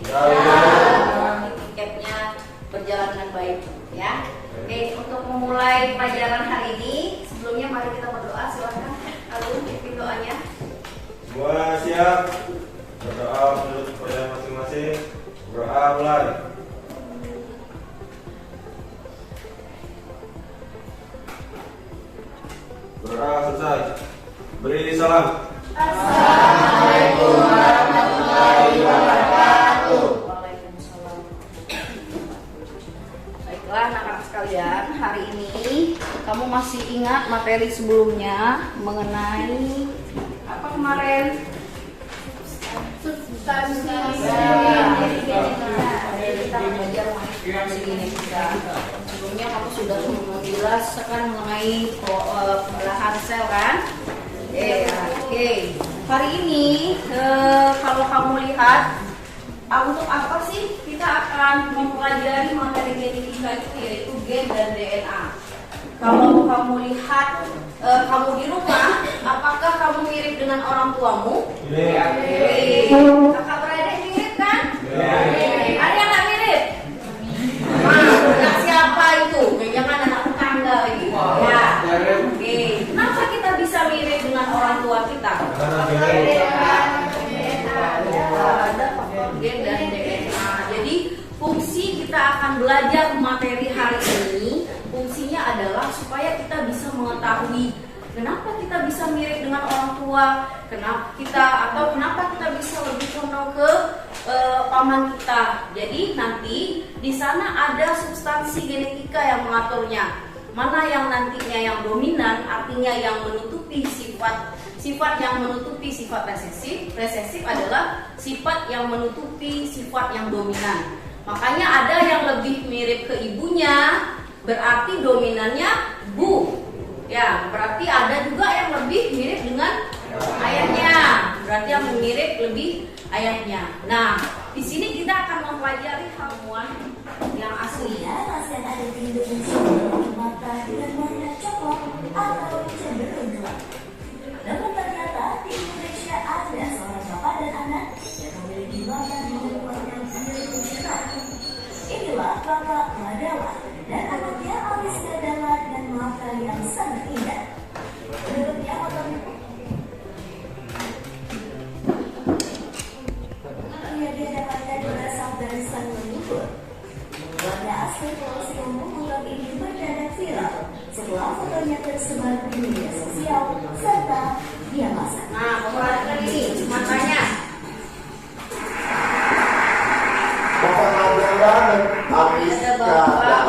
Tiketnya berjalan dengan baik ya. Oke, untuk memulai pelajaran hari ini, sebelumnya mari kita berdoa. Silakan Alun pimpin doanya. Semua siap? Berdoa menurut kepercayaan masing-masing. Berdoa mulai. Berdoa selesai. Beri salam. Assalamualaikum warahmatullahi wabarakatuh. Waalaikumsalam. Baiklah anak-anak sekalian, hari ini kamu masih ingat materi sebelumnya mengenai apa kemarin? Substansi. Kita belajar substansi genetika. Sebelumnya kamu sudah menjelaskan mengenai pembelahan sel kan? Oke. Hari ini kalau kamu lihat untuk apa sih kita akan mempelajari materi genetika itu, yaitu gen dan DNA. Kalau kamu lihat kamu di rumah, apakah kamu mirip dengan orang tuamu? Kakak beradik mirip kan? Ada yang nggak mirip? Anak siapa itu? Jangan anak tetangga lagi. Ya. Oke. Kenapa kita bisa mirip dengan orang tua kita? Ada faktor gen dan DNA. Jadi fungsi kita akan belajar materi hari ini, fungsinya adalah supaya kita bisa mengetahui kenapa kita bisa mirip dengan orang tua, kenapa kita bisa lebih condong ke paman kita. Jadi nanti di sana ada substansi genetika yang mengaturnya. Mana yang nantinya yang dominan, artinya yang menutupi sifat yang menutupi sifat resesif. Resesif adalah sifat yang menutupi sifat yang dominan. Makanya ada yang lebih mirip ke ibunya, berarti dominannya bu. Ya, berarti ada juga yang lebih mirip dengan ayahnya, berarti yang mirip lebih ayahnya. Nah, di sini kita akan mempelajari haluan yang asli. Masih ada di Indonesia mata dengan warna coklat atau cenderung gelap. Namun ternyata di Indonesia ada seorang bapak dan anak yang memiliki mata dengan warna biru cerah. Inilah Bapak Madawa dan anaknya Alicia Dahlan dengan mata yang sangat indah. Menurutnya ia didapatkan berasal dari sang leluhur. Warga asli Pulau yang mengungkap ini mendadak viral setelah fotonya tersebar di media sosial serta dia masak. Nah, perhatikan ini matanya. Bapak Madawa dan Alicia Dahlan.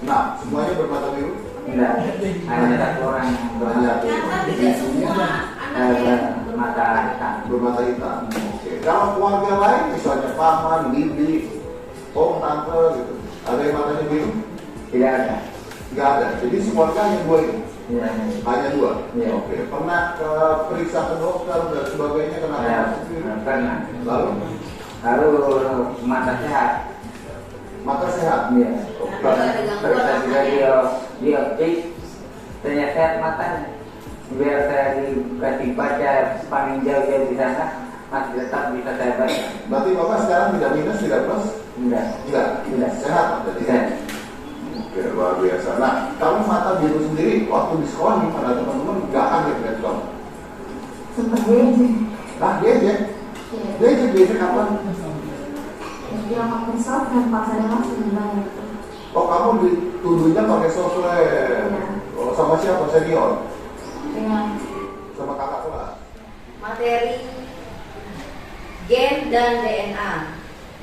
Nah, semuanya bermata biru? Enggak, hanya satu orang yang bermata Ternyata tidak semua anaknya bermata hitam. Bermata hitam. Oke. Kalau keluarga lain, misalnya paman, bibi, om, tante, gitu, ada yang matanya biru? Tidak ada. Nggak ada. Jadi sekeluarga hanya dua ini? Iya. Hanya dua? Iya. Oke. Pernah periksa ke dokter dan sebagainya, kenapa Ya, masuk biru? pernah. Lalu? Lalu mata sehat. Mata sehat? Iya. Oke. Periksa juga di optik, ternyata matanya. Biar saya dikasih baca paling jauh di sana, masih tetap bisa saya baca. Berarti Bapak sekarang tidak minus, tidak plus? Enggak. Tidak. Sehat berarti? Bisa. Oke, luar biasa. Nah, kamu mata biru sendiri waktu di sekolah gimana teman-teman? Nggak kaget kan kamu? Sempat beda. Ah, dia kapan? Yang pakai soft dan pasarnya masih dibayar. Oh, kamu dituduhnya pakai software. Iya. Oh, sama siapa? Senior? Dengan Sama kakak kelas? materi gen dan DNA.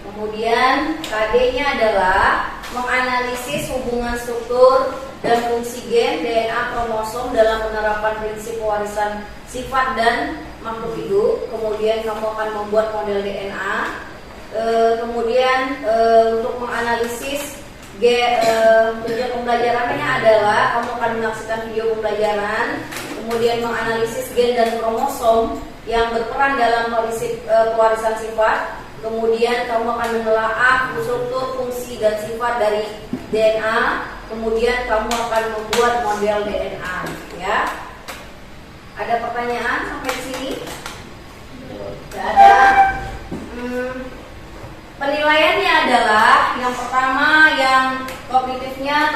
Kemudian KD-nya adalah menganalisis hubungan struktur dan fungsi gen, DNA, kromosom dalam penerapan prinsip pewarisan sifat dan makhluk hidup. Kemudian kamu akan membuat model DNA. Kemudian untuk menganalisis tujuan pembelajarannya adalah kamu akan menyaksikan video pembelajaran, kemudian menganalisis gen dan kromosom yang berperan dalam pewarisan sifat. Kemudian kamu akan menelaah struktur, fungsi, dan sifat dari DNA. Kemudian kamu akan membuat model DNA. Ya, ada pertanyaan sampai sini? Tidak ada.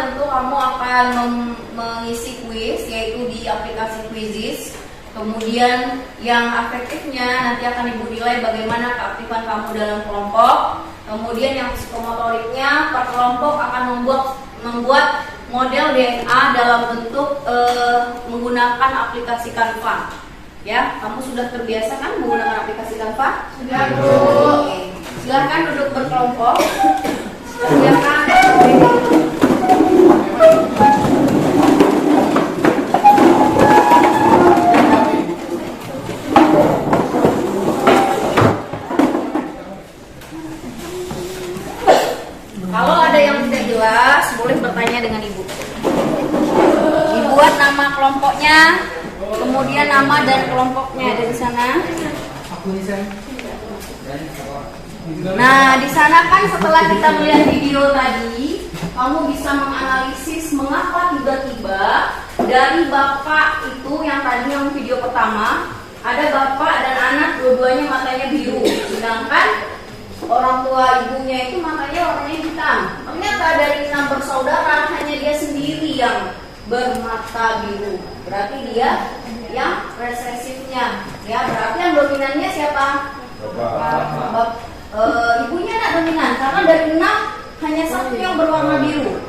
tentu kamu akan mengisi kuis, yaitu di aplikasi Quizizz. Kemudian yang afektifnya nanti akan Ibu nilai bagaimana keaktifan kamu dalam kelompok. Kemudian yang psikomotoriknya per kelompok akan membuat model DNA dalam bentuk menggunakan aplikasi Canva. Ya, kamu sudah terbiasa kan menggunakan aplikasi Canva? Sudah, Bu. Oke. Silakan duduk berkelompok. Silakan. Kalau ada yang tidak jelas, boleh bertanya dengan Ibu. Dibuat nama kelompoknya, kemudian nama dan kelompoknya ada di sana. Nah, di sana kan setelah kita melihat video tadi, kamu bisa menganalisis mengapa tiba-tiba dari bapak itu yang tadi yang video pertama, ada bapak dan anak dua-duanya matanya biru, sedangkan orang tua ibunya itu matanya warnanya hitam. Ternyata dari 6 bersaudara hanya dia sendiri yang bermata biru. Berarti dia yang resesifnya. Ya, berarti yang dominannya siapa? Ibunya tidak dominan karena dari 6 hanya satu yang berwarna biru.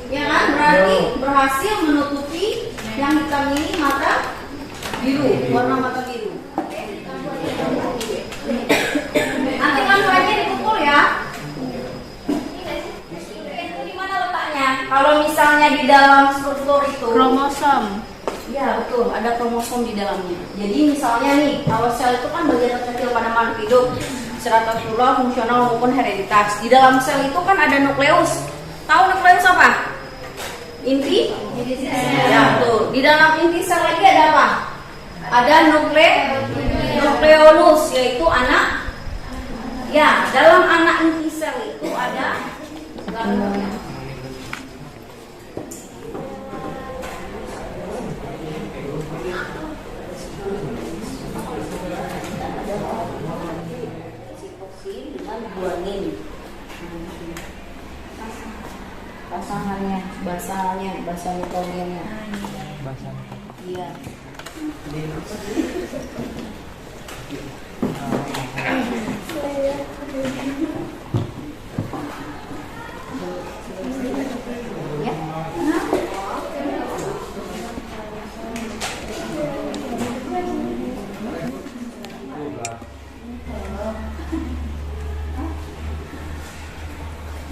Ya kan? Berarti berhasil menutupi yang hitam ini mata biru, warna mata biru. Nanti kantornya dipukul ya. Itu di mana letaknya? Kalau misalnya di dalam struktur itu Kromosom. ya betul, ada kromosom di dalamnya. Jadi misalnya nih, kalau sel itu kan bagian terkecil pada makhluk hidup, secara tulang, fungsional maupun hereditas. Di dalam sel itu kan ada nukleus. Tahu nukleus apa? Inti? Ya betul. Di dalam inti sel lagi ada apa? Ada nukleolus, yaitu anak. Ya, dalam anak inti sel itu ada gamelia. Guanin. Pasangannya, bahasa Newtoniannya. Iya. Ya.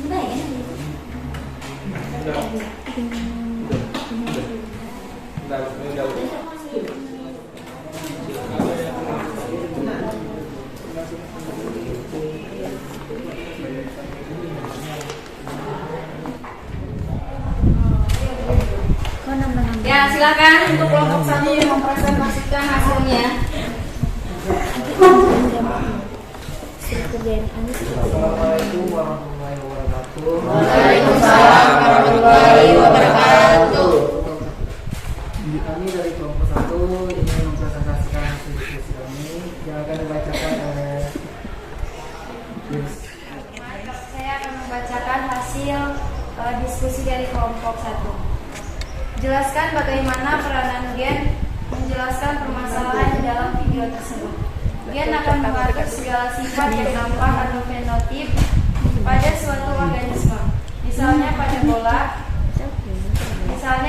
Udah ya? Ya, silakan untuk kelompok 1 mempresentasikan hasilnya. Assalamualaikum warahmatullahi wabarakatuh. Waalaikumsalam warahmatullahi wabarakatuh. Kami dari kelompok 1 ingin mempresentasikan hasil diskusi kami yang akan dibacakan oleh Yus. Saya akan membacakan hasil diskusi dari kelompok 1. Jelaskan bagaimana peranan gen menjelaskan permasalahan di dalam video tersebut. Gen akan mengatur segala sifat yang nampak atau fenotip pada suatu organisme. Misalnya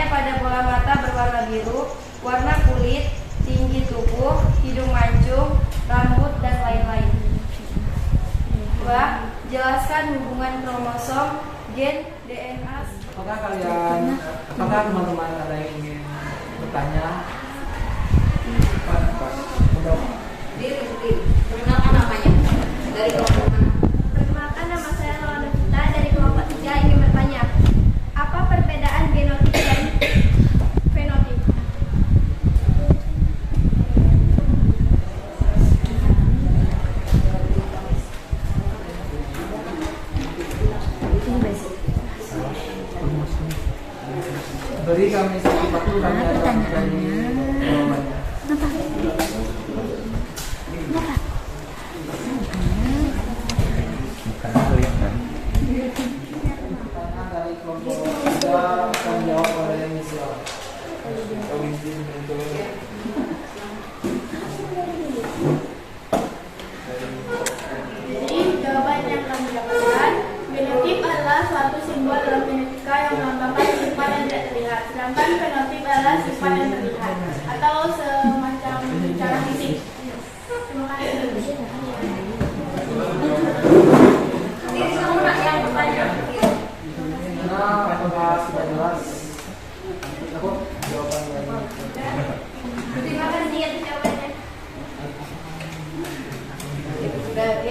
pada bola mata berwarna biru, warna kulit, tinggi tubuh, hidung mancung, rambut, dan lain-lain. 2. Jelaskan hubungan kromosom, gen, DNA. Apakah teman-teman ada yang ingin bertanya? Perkenalkan namanya dari kelompok mana? Perkenalkan, nama saya Rolanda Vita dari kelompok 3 ingin bertanya, apa perbedaan genotip dan fenotip? Beri kami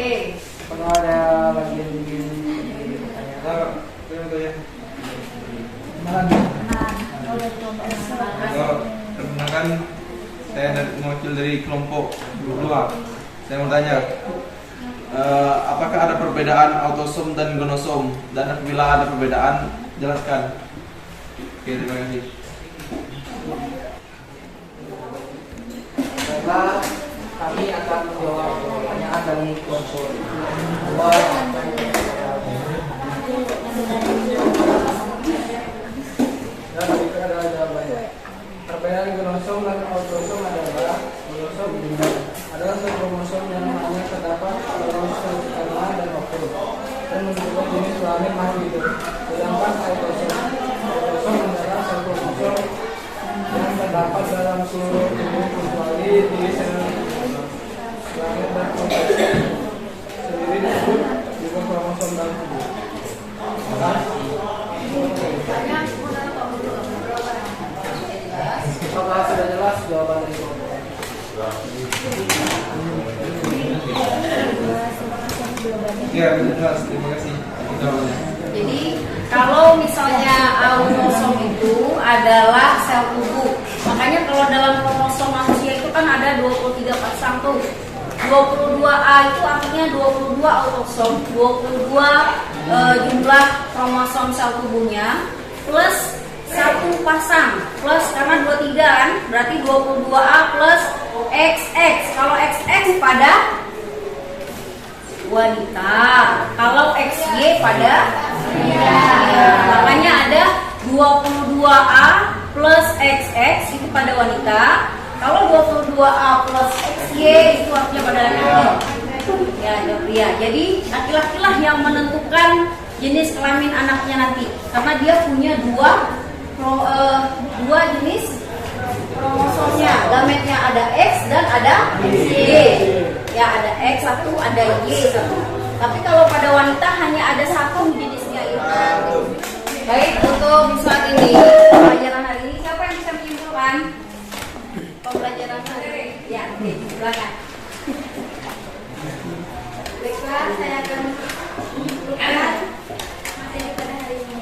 Apakah ada lagi yang ingin pertanyaan? Perkenalkan, saya mewakil dari kelompok 22. Saya mau tanya, apakah ada perbedaan autosom dan gonosom? Dan apabila ada perbedaan, jelaskan. Oke, terima kasih. Baiklah, kami akan menjawab pertanyaan dari kelompok 2. Dan itu adalah jawabannya. Perbedaan kromosom dan autosom adalah kromosom adalah satu kromosom yang hanya terdapat kromosom sperma dan ovum dan menunjukkan jenis kelamin makhluk hidup. Sedangkan autosom adalah satu kromosom yang terdapat dalam seluruh tubuh kecuali di sel kelamin dan protein sendiri disebut juga kromosom dalam tubuh. Apakah sudah jelas jawaban dari kelompok? Ya, jelas. Terima kasih. Jadi kalau misalnya autosom itu adalah sel tubuh, makanya kalau dalam kromosom manusia itu kan ada 23 pasang tuh. 22A itu artinya 22 autosom, 22 jumlah kromosom sel tubuhnya plus satu pasang plus karena 23 kan berarti 22A plus XX. Kalau XX pada wanita, kalau XY pada pria. Makanya ada 22A plus XX itu pada wanita. Kalau 22A plus XY itu artinya pada laki-laki. Ya, ada pria. Jadi laki-laki lah yang menentukan jenis kelamin anaknya nanti, karena dia punya dua jenis kromosomnya. Gametnya ada X dan ada Y. Ya, ada X satu, ada Y satu. Tapi kalau pada wanita hanya ada satu jenisnya itu. Baik, untuk saat ini pelajaran hari ini siapa yang bisa menyimpulkan pembelajaran hari ini? Ya, oke, silakan. Baiklah, saya akan menyimpulkan materi pada hari ini.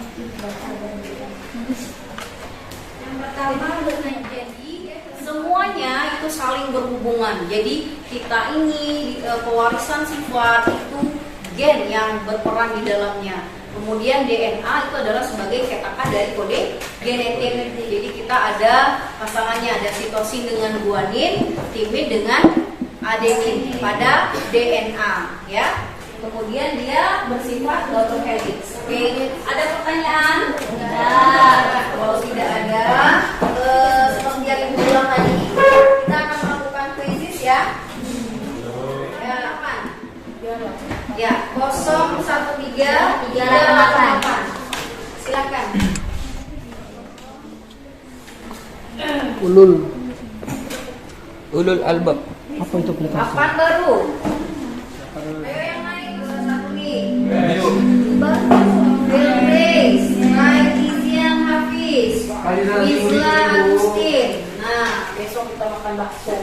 Yang pertama, jadi semuanya itu saling berhubungan. Jadi kita ini pewarisan sifat itu gen yang berperan di dalamnya. Kemudian DNA itu adalah sebagai cetakan dari kode genetik. Jadi kita ada pasangannya, ada sitosin dengan guanin, timin dengan adenin pada DNA, ya. Kemudian dia bersifat double helix. Oke, ada pertanyaan? Enggak. Kalau tidak ada, seperti yang ibu bilang tadi, kita akan melakukan quizzes ya. Ya, kapan? Ya, 01338. Silakan. Ulul albab. Apa itu aplikasi? Kapan baru? Ayo yang naik satu nih. Ayo. Bilbis, Maitizian Hafiz, Isla Agustin. Nah, besok kita makan bakso.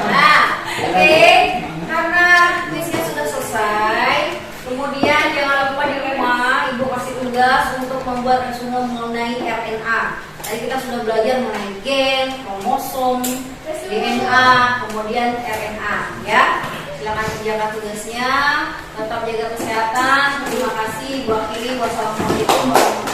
Nah, oke. Karena kuisnya sudah selesai, kemudian jangan lupa di rumah ibu kasih tugas untuk membuat resume mengenai RNA. Tadi kita sudah belajar mengenai gen, kromosom, DNA, kemudian RNA, ya. Silakan kerjakan tugasnya. Tetap jaga kesehatan. Terima kasih. Wassalamualaikum warahmatullahi wabarakatuh.